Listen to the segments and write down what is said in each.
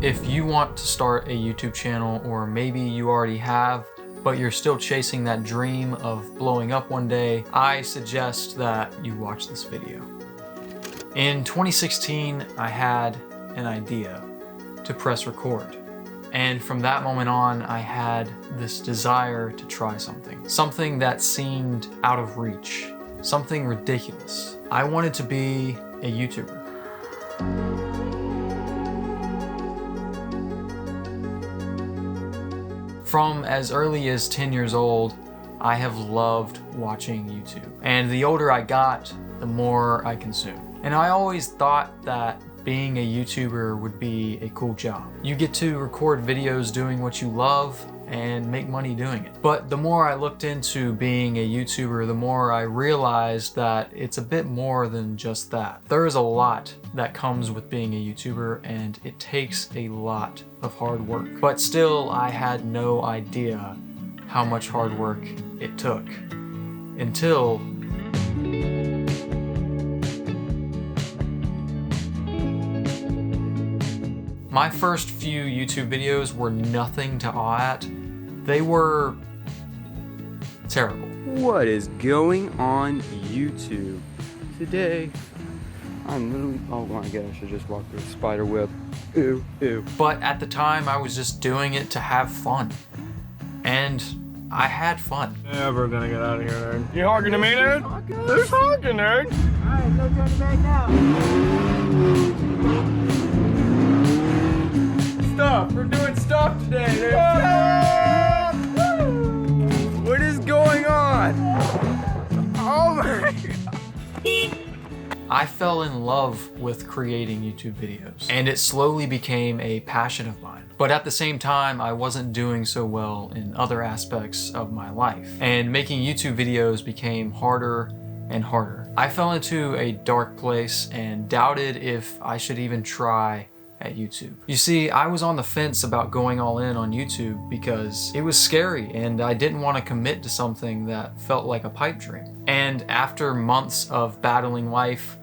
If you want to start a YouTube channel, or maybe you already have, but you're still chasing that dream of blowing up one day, I suggest that you watch this video. In 2016, I had an idea to press record. And from that moment on, I had this desire to try something that seemed out of reach, something ridiculous. I wanted to be a YouTuber. From as early as 10 years old, I have loved watching YouTube. And the older I got, the more I consumed. And I always thought that being a YouTuber would be a cool job. You get to record videos doing what you love and make money doing it. But the more I looked into being a YouTuber, the more I realized that it's a bit more than just that. There is a lot that comes with being a YouTuber, and it takes a lot of hard work. But still, I had no idea how much hard work it took until my first few YouTube videos were nothing to awe at. They were terrible. What is going on YouTube? Today, I'm literally, oh my gosh, I just walked through a spider web. Ew, ew. But at the time, I was just doing it to have fun. And I had fun. Never gonna get out of here, nerd. You honking to me, nerd? Who's honking, nerd? Alright, no turning back now. Stuff. We're doing stuff today, dude. What is going on? Oh my God. I fell in love with creating YouTube videos, and it slowly became a passion of mine. But at the same time, I wasn't doing so well in other aspects of my life, and making YouTube videos became harder and harder. I fell into a dark place and doubted if I should even try at YouTube. You see, I was on the fence about going all in on YouTube because it was scary and I didn't want to commit to something that felt like a pipe dream. And after months of battling life,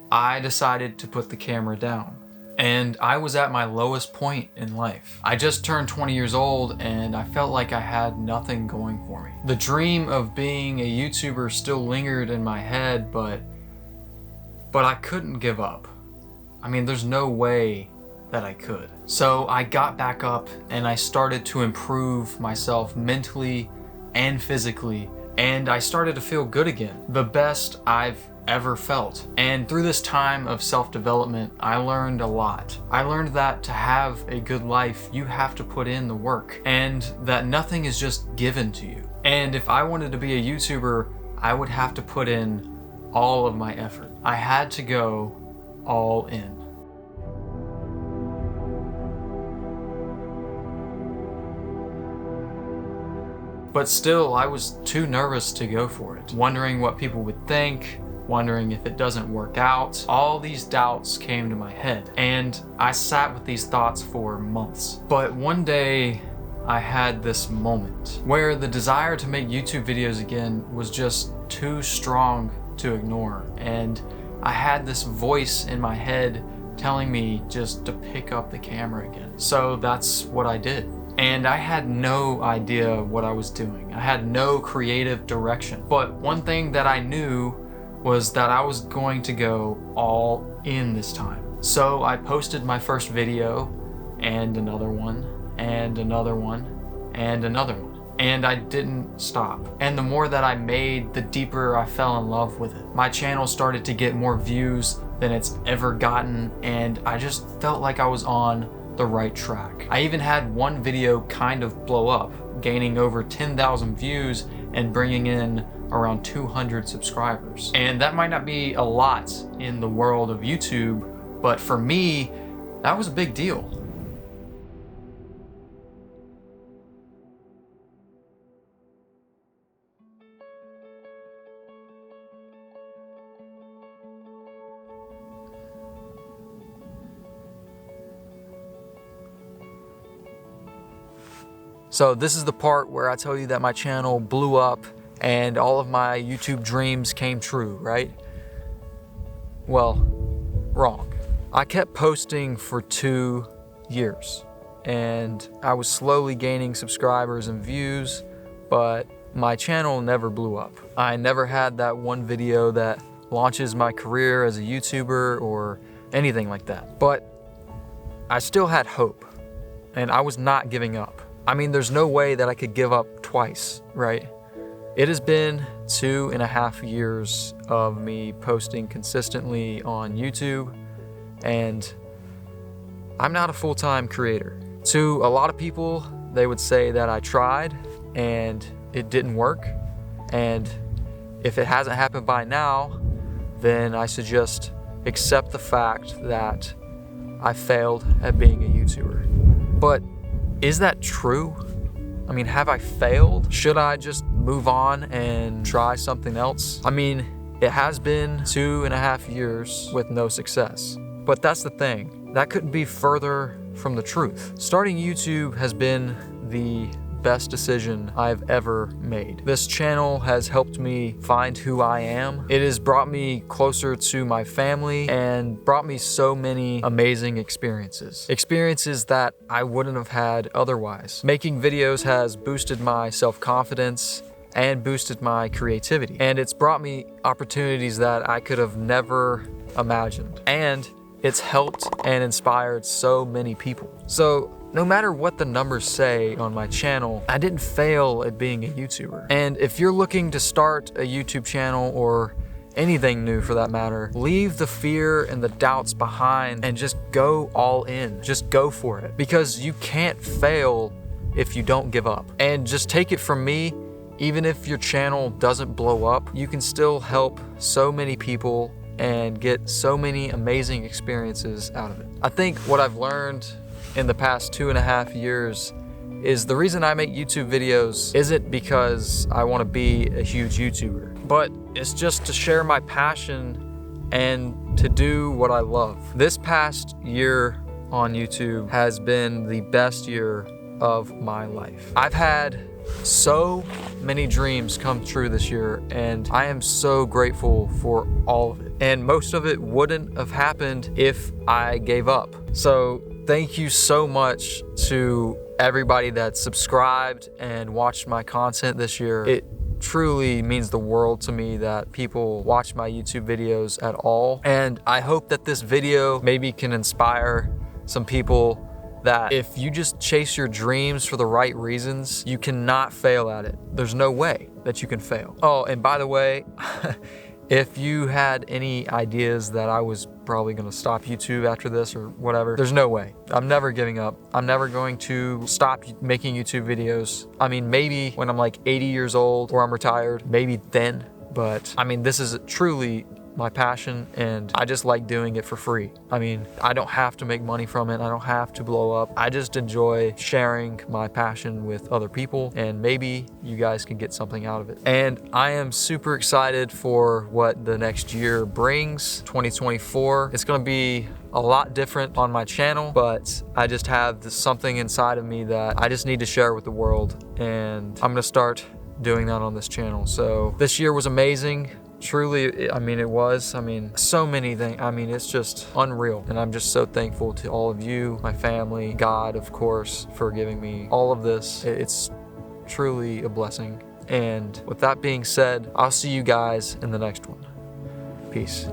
I decided to put the camera down. And I was at my lowest point in life. I just turned 20 years old and I felt like I had nothing going for me. The dream of being a YouTuber still lingered in my head, but I couldn't give up. I mean, there's no way that I could. So I got back up and I started to improve myself mentally and physically, and I started to feel good again, the best I've ever felt. And through this time of self-development, I learned a lot. I learned that to have a good life, you have to put in the work, and that nothing is just given to you. And if I wanted to be a YouTuber, I would have to put in all of my effort. I had to go all in. But still, I was too nervous to go for it, wondering what people would think, wondering if it doesn't work out. All these doubts came to my head, and I sat with these thoughts for months. But one day, I had this moment where the desire to make YouTube videos again was just too strong to ignore, and I had this voice in my head telling me just to pick up the camera again. So that's what I did. And I had no idea what I was doing. I had no creative direction. But one thing that I knew was that I was going to go all in this time. So I posted my first video, and another one, and another one, and another one. And I didn't stop. And the more that I made, the deeper I fell in love with it. My channel started to get more views than it's ever gotten, and I just felt like I was on the right track. I even had one video kind of blow up, gaining over 10,000 views and bringing in around 200 subscribers. And that might not be a lot in the world of YouTube, but for me, that was a big deal. So this is the part where I tell you that my channel blew up and all of my YouTube dreams came true, right? Well, wrong. I kept posting for 2 years. And I was slowly gaining subscribers and views, but my channel never blew up. I never had that one video that launches my career as a YouTuber or anything like that. But I still had hope, and I was not giving up. I mean, there's no way that I could give up twice, right? It has been 2.5 years of me posting consistently on YouTube, and I'm not a full-time creator. To a lot of people, they would say that I tried and it didn't work. And if it hasn't happened by now, then I should just accept the fact that I failed at being a YouTuber. But is that true? I mean, have I failed? Should I just move on and try something else? I mean, it has been 2.5 years with no success. But that's the thing, that couldn't be further from the truth. Starting YouTube has been the best decision I've ever made. This channel has helped me find who I am. It has brought me closer to my family and brought me so many amazing experiences. Experiences that I wouldn't have had otherwise. Making videos has boosted my self-confidence and boosted my creativity. And it's brought me opportunities that I could have never imagined. And it's helped and inspired so many people. So no matter what the numbers say on my channel, I didn't fail at being a YouTuber. And if you're looking to start a YouTube channel or anything new for that matter, leave the fear and the doubts behind and just go all in. Just go for it. Because you can't fail if you don't give up. And just take it from me, even if your channel doesn't blow up, you can still help so many people and get so many amazing experiences out of it. I think what I've learned in the past 2.5 years is the reason I make YouTube videos isn't because I want to be a huge YouTuber, but it's just to share my passion and to do what I love. This past year on YouTube has been the best year of my life. I've had so many dreams come true this year, and I am so grateful for all of it. And most of it wouldn't have happened if I gave up. So thank you so much to everybody that subscribed and watched my content this year. It truly means the world to me that people watch my YouTube videos at all. And I hope that this video maybe can inspire some people that if you just chase your dreams for the right reasons, you cannot fail at it. There's no way that you can fail. Oh, and by the way, if you had any ideas that I was probably gonna stop YouTube after this or whatever, there's no way. I'm never giving up. I'm never going to stop making YouTube videos. I mean, maybe when I'm like 80 years old or I'm retired, maybe then. But I mean, this is truly my passion, and I just like doing it for free. I mean, I don't have to make money from it. I don't have to blow up. I just enjoy sharing my passion with other people, and maybe you guys can get something out of it. And I am super excited for what the next year brings, 2024. It's gonna be a lot different on my channel, but I just have something inside of me that I just need to share with the world, and I'm gonna start doing that on this channel. So this year was amazing. Truly, I mean, it was. I mean, so many things. I mean, it's just unreal. And I'm just so thankful to all of you, my family, God, of course, for giving me all of this. It's truly a blessing. And with that being said, I'll see you guys in the next one. Peace.